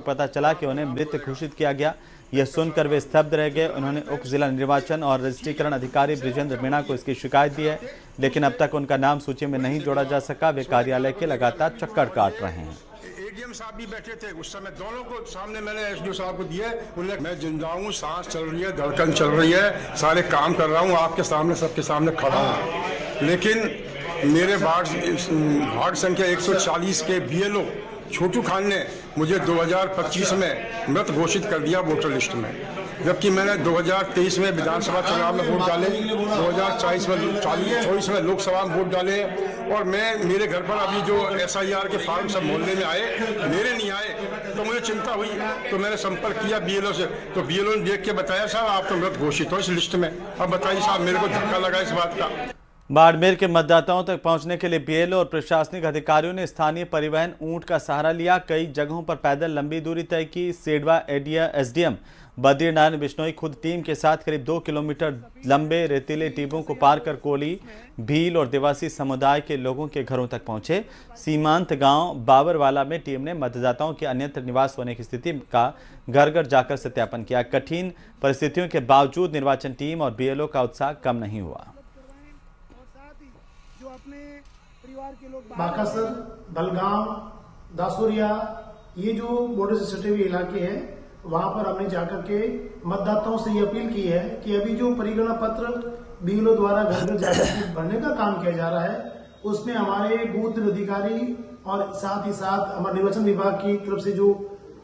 पता चला कि उन्हें मृत घोषित किया गया। यह सुनकर वे स्तब्ध रह गए। उन्होंने उप जिला निर्वाचन और रजिस्ट्रीकरण अधिकारी बृजेंद्र मीणा को इसकी शिकायत दी है, लेकिन अब तक उनका नाम सूची में नहीं जोड़ा जा सका। वे कार्यालय के लगातार चक्कर काट रहे हैं। एडीएम साहब भी बैठे थे उस समय, दोनों को सामने मैंने एसडीओ साहब को दिए। उन्होंने मैं जिंदा हूँ, सांस चल रही है, धड़कन चल रही है, सारे काम कर रहा हूँ, आपके सामने सबके सामने खड़ा हूँ। लेकिन मेरे वार्ड संख्या 140 के बीएलओ छोटू खान ने मुझे 2025 में मृत घोषित कर दिया वोटर लिस्ट में, जबकि मैंने 2023 में विधानसभा चुनाव में वोट डाले, 2024 में लोकसभा में वोट डाले, और मेरे घर पर अभी जो SIR के फॉर्म सब मोहल्ले में आए, मेरे नहीं आए, तो मुझे चिंता हुई। तो मैंने संपर्क किया BLO से, तो BLO ने देख के बताया साहब आप तो मृत घोषित हो इस लिस्ट में। अब बताइए साहब, मेरे को धक्का लगा इस बात का। बाड़मेर के मतदाताओं तक पहुंचने के लिए BLO और प्रशासनिक अधिकारियों ने स्थानीय परिवहन ऊंट का सहारा लिया। कई जगहों पर पैदल लंबी दूरी तय की। सेडवा SDM बद्रीनारायण बिश्नोई खुद टीम के साथ करीब 2 किलोमीटर लंबे रेतीले टीबों को पार कर कोली, भील और देवासी समुदाय के लोगों के घरों तक पहुंचे। सीमांत गांव बाबरवाला में टीम ने मतदाताओं के अन्यत्र निवास होने की स्थिति का घर घर जाकर सत्यापन किया। कठिन परिस्थितियों के बावजूद निर्वाचन टीम और BLO का उत्साह कम नहीं हुआ। बाकासर, बलगांव, दासुरिया, ये जो बॉर्डर से सटे हुए इलाके हैं, वहां पर हमने जाकर के मतदाताओं से ये अपील की है कि अभी जो परिगणना पत्र BLO द्वारा घर घर जाकर भरने का काम किया जा रहा है, उसमें हमारे बूथ अधिकारी और साथ ही साथ हमारे निर्वाचन विभाग की तरफ से जो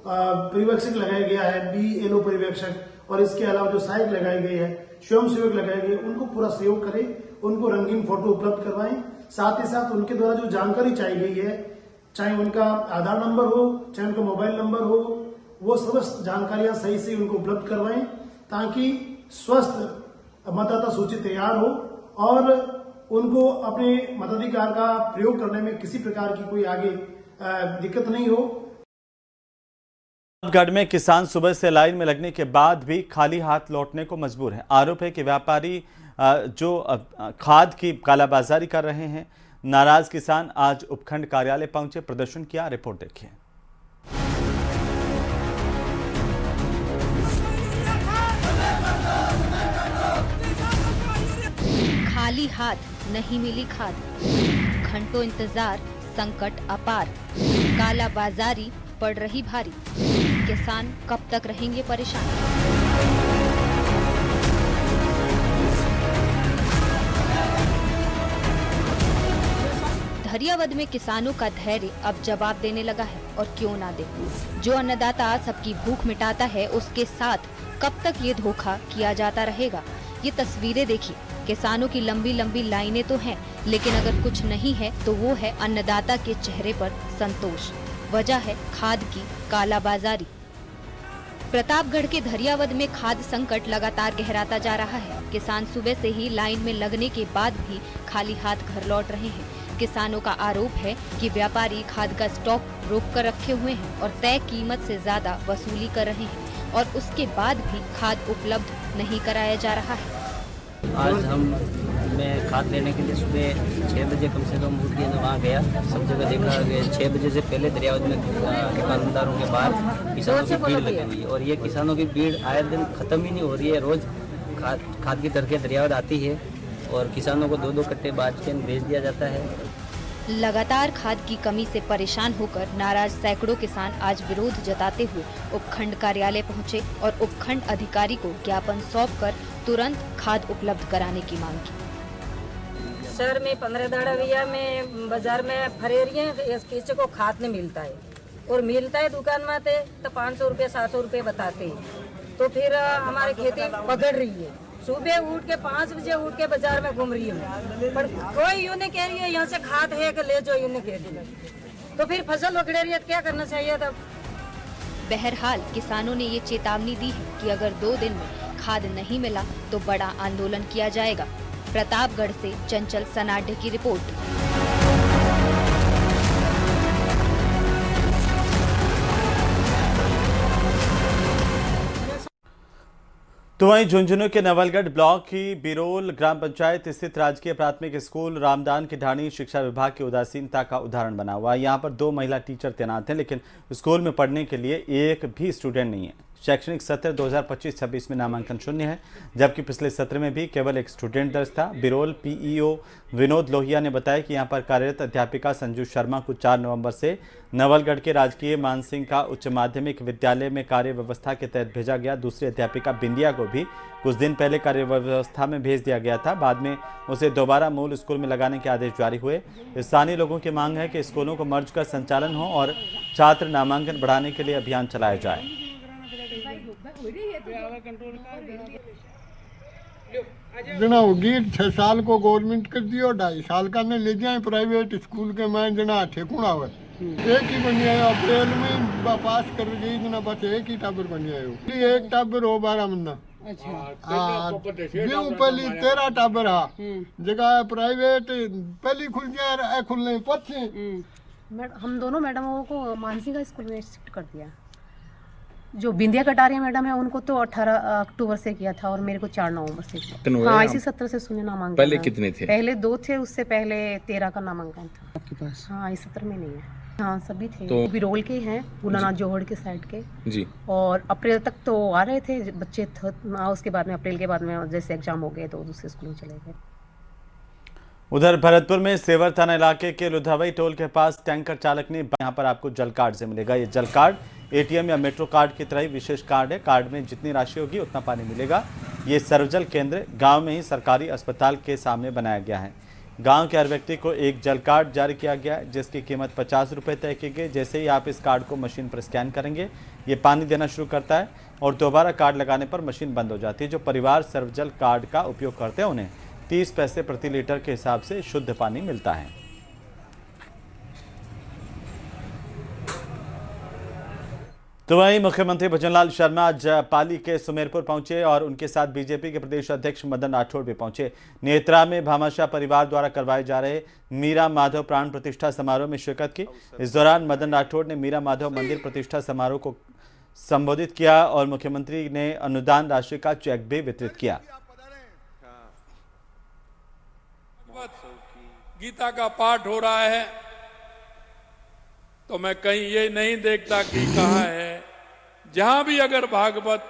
पर्यवेक्षक लगाया गया है, BLO पर्यवेक्षक, और इसके अलावा जो सहायक लगाए गए हैं, स्वयं सेवक लगाए गए, उनको पूरा सहयोग करें, उनको रंगीन फोटो उपलब्ध करवाएं। साथ ही साथ उनके द्वारा जो जानकारी चाहिए गई है, चाहे उनका आधार नंबर हो, चाहे उनका मोबाइल नंबर हो, वो सब जानकारियां सही से उनको उपलब्ध करवाएं, ताकि स्वस्थ मतदाता सूची तैयार हो और उनको अपने मताधिकार का प्रयोग करने में किसी प्रकार की कोई आगे दिक्कत नहीं हो। गढ़ में किसान सुबह से लाइन में लगने के बाद भी खाली हाथ लौटने को मजबूर है। आरोप है कि व्यापारी जो खाद की कालाबाजारी कर रहे हैं। नाराज किसान आज उपखंड कार्यालय पहुंचे, प्रदर्शन किया। रिपोर्ट देखिए। खाली हाथ नहीं मिली खाद, घंटों इंतजार, संकट अपार, कालाबाजारी पड़ रही भारी, किसान कब तक रहेंगे परेशान। धरियावद में किसानों का धैर्य अब जवाब देने लगा है, और क्यों ना दे। जो अन्नदाता सबकी भूख मिटाता है, उसके साथ कब तक ये धोखा किया जाता रहेगा। ये तस्वीरें देखिए, किसानों की लंबी लंबी लाइनें तो हैं, लेकिन अगर कुछ नहीं है तो वो है अन्नदाता के चेहरे पर संतोष। वजह है खाद की कालाबाजारी। प्रतापगढ़ के धरियावद में खाद संकट लगातार गहराता जा रहा है। किसान सुबह से ही लाइन में लगने के बाद भी खाली हाथ घर लौट रहे हैं। किसानों का आरोप है कि व्यापारी खाद का स्टॉक रोक कर रखे हुए हैं और तय कीमत से ज्यादा वसूली कर रहे हैं, और उसके बाद भी खाद उपलब्ध नहीं कराया जा रहा है। आज मैं खाद लेने के लिए सुबह 6 बजे कम से कम उठ के वहाँ गया। सब जगह देखा गया 6 बजे से पहले दरियावद में दुकानदारों के बाहर किसानों की भीड़ लगी हुई है, और ये किसानों की भीड़ आए दिन खत्म ही नहीं हो रही है। रोज खाद की तरह दरियावद आती है और किसानों को 2-2 कट्टे बाज के भेज दिया जाता है। लगातार खाद की कमी से परेशान होकर नाराज सैकड़ों किसान आज विरोध जताते हुए उपखंड कार्यालय पहुंचे और उपखंड अधिकारी को ज्ञापन सौंपकर तुरंत खाद उपलब्ध कराने की मांग की। शहर में 15 दाड़ाविया में बाजार में फरेरिए किसी को खाद नहीं मिलता है, और मिलता है दुकान में तो 500 रुपये 700 रुपये बताते हैं। तो फिर हमारी खेती पकड़ रही है। सुबह उठ के 5 बजे उठ के बाजार में घूम रही है, पर कोई यूँ नहीं कह रही है यहाँ से खाद है कि ले जाओ, यूँ नहीं कह रही है। तो फिर फसल उखड़ रही है, क्या करना चाहिए तब। बहरहाल किसानों ने ये चेतावनी दी है कि अगर 2 दिन में खाद नहीं मिला तो बड़ा आंदोलन किया जाएगा। प्रतापगढ़ से चंचल सनाडे की रिपोर्ट। तो वहीं झुंझुनू के नवलगढ़ ब्लॉक की बिरोल ग्राम पंचायत स्थित राजकीय प्राथमिक स्कूल रामदान की ढाणी शिक्षा विभाग की उदासीनता का उदाहरण बना हुआ है। यहाँ पर 2 महिला टीचर तैनात हैं, लेकिन स्कूल में पढ़ने के लिए एक भी स्टूडेंट नहीं है। शैक्षणिक सत्र 2025-26 में नामांकन शून्य है, जबकि पिछले सत्र में भी केवल एक स्टूडेंट दर्ज था। बिरोल पीईओ विनोद लोहिया ने बताया कि यहाँ पर कार्यरत अध्यापिका संजू शर्मा को 4 नवंबर से नवलगढ़ के राजकीय मानसिंह का उच्च माध्यमिक विद्यालय में कार्य व्यवस्था के तहत भेजा गया। दूसरी अध्यापिका बिंदिया को भी कुछ दिन पहले कार्य व्यवस्था में भेज दिया गया था। बाद में उसे दोबारा मूल स्कूल में लगाने के आदेश जारी हुए। स्थानीय लोगों की मांग है कि स्कूलों को मर्ज कर संचालन हो और छात्र नामांकन बढ़ाने के लिए अभियान चलाया जाए। जना होगी 6 साल को गवर्नमेंट कर दियो, 2.5 साल का ने ले जाए प्राइवेट स्कूल के में जना ठेकुणा हुआ एक ही बन गया। अप्रैल में पास कर गई जना, बस एक ही टाबर बन गया। एक टाबर हो 12 महीना। पहली 13 टाबर हा जगह प्राइवेट पहली खुल जाए खुलने पछे। हम दोनों मैडमों को मानसी का स्कूल में शिफ्ट कर दिया। जो बिंदिया कटारिया मैडम है उनको तो 18 अक्टूबर से किया था और मेरे को 4 नवंबर से किया। हाँ, इसी सत्र से शून्य नामांकन। पहले कितने थे? पहले 2 थे, उससे पहले 13 का नामांकन था आपके पास। हाँ, इस सत्र में नहीं है। हाँ, सभी थे। तो बिरोल के हैं, गुनानाथ जोहड़ के साइड के जी। और अप्रैल तक तो आ रहे थे बच्चे, उसके बाद में अप्रैल के बाद में जैसे एग्जाम हो गए तो दूसरे स्कूल में चले गए। उधर भरतपुर में सेवर थाना इलाके के लुधावई टोल के पास टैंकर चालक ने, यहाँ पर आपको जल कार्ड से मिलेगा। ये जल कार्ड एटीएम या मेट्रो कार्ड की तरह ही विशेष कार्ड है। कार्ड में जितनी राशि होगी उतना पानी मिलेगा। ये सर्वजल केंद्र गांव में ही सरकारी अस्पताल के सामने बनाया गया है। गांव के हर व्यक्ति को एक जल कार्ड जारी किया गया है, जिसकी कीमत 50 रुपये तय की गई। जैसे ही आप इस कार्ड को मशीन पर स्कैन करेंगे, ये पानी देना शुरू करता है और दोबारा कार्ड लगाने पर मशीन बंद हो जाती है। जो परिवार सर्वजल कार्ड का उपयोग करते हैं उन्हें 30 पैसे प्रति लीटर के हिसाब से शुद्ध पानी मिलता है। तो वहीं मुख्यमंत्री भजनलाल शर्मा आज पाली के सुमेरपुर पहुंचे और उनके साथ बीजेपी के प्रदेश अध्यक्ष मदन राठौड़ भी पहुंचे। नेत्रा में भामाशाह परिवार द्वारा करवाए जा रहे मीरा माधव प्राण प्रतिष्ठा समारोह में शिरकत की। इस दौरान मदन राठौड़ ने मीरा माधव मंदिर प्रतिष्ठा समारोह को संबोधित किया और मुख्यमंत्री ने अनुदान राशि का चेक भी वितरित किया। गीता का पाठ हो रहा है तो मैं कहीं ये नहीं देखता कि कहाँ है। जहां भी अगर भागवत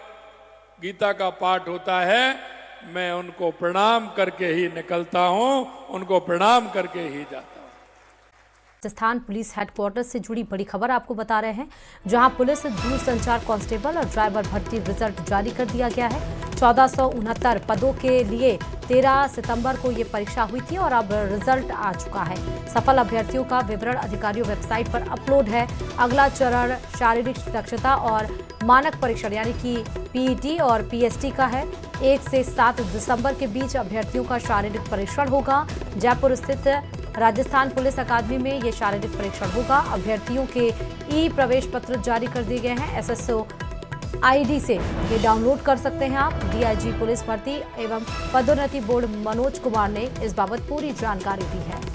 गीता का पाठ होता है, मैं उनको प्रणाम करके ही निकलता हूं, उनको प्रणाम करके ही जाता हूं। राजस्थान पुलिस हेडक्वार्टर से जुड़ी बड़ी खबर आपको बता रहे हैं, जहां पुलिस दूरसंचार कांस्टेबल और ड्राइवर भर्ती रिजल्ट जारी कर दिया गया है। 1469 पदों के लिए 13 सितंबर को ये परीक्षा हुई थी और अब रिजल्ट आ चुका है। सफल अभ्यर्थियों का विवरण अधिकारियों वेबसाइट पर अपलोड है। अगला चरण शारीरिक दक्षता और मानक परीक्षण यानी कि पीईटी और पीएसटी का है। 1 से 7 दिसंबर के बीच अभ्यर्थियों का शारीरिक परीक्षण होगा। जयपुर स्थित राजस्थान पुलिस अकादमी में ये शारीरिक परीक्षण होगा। अभ्यर्थियों के ई प्रवेश पत्र जारी कर दिए गए हैं। SSO ID से ये डाउनलोड कर सकते हैं आप। DIG पुलिस भर्ती एवं पदोन्नति बोर्ड मनोज कुमार ने इस बाबत पूरी जानकारी दी है।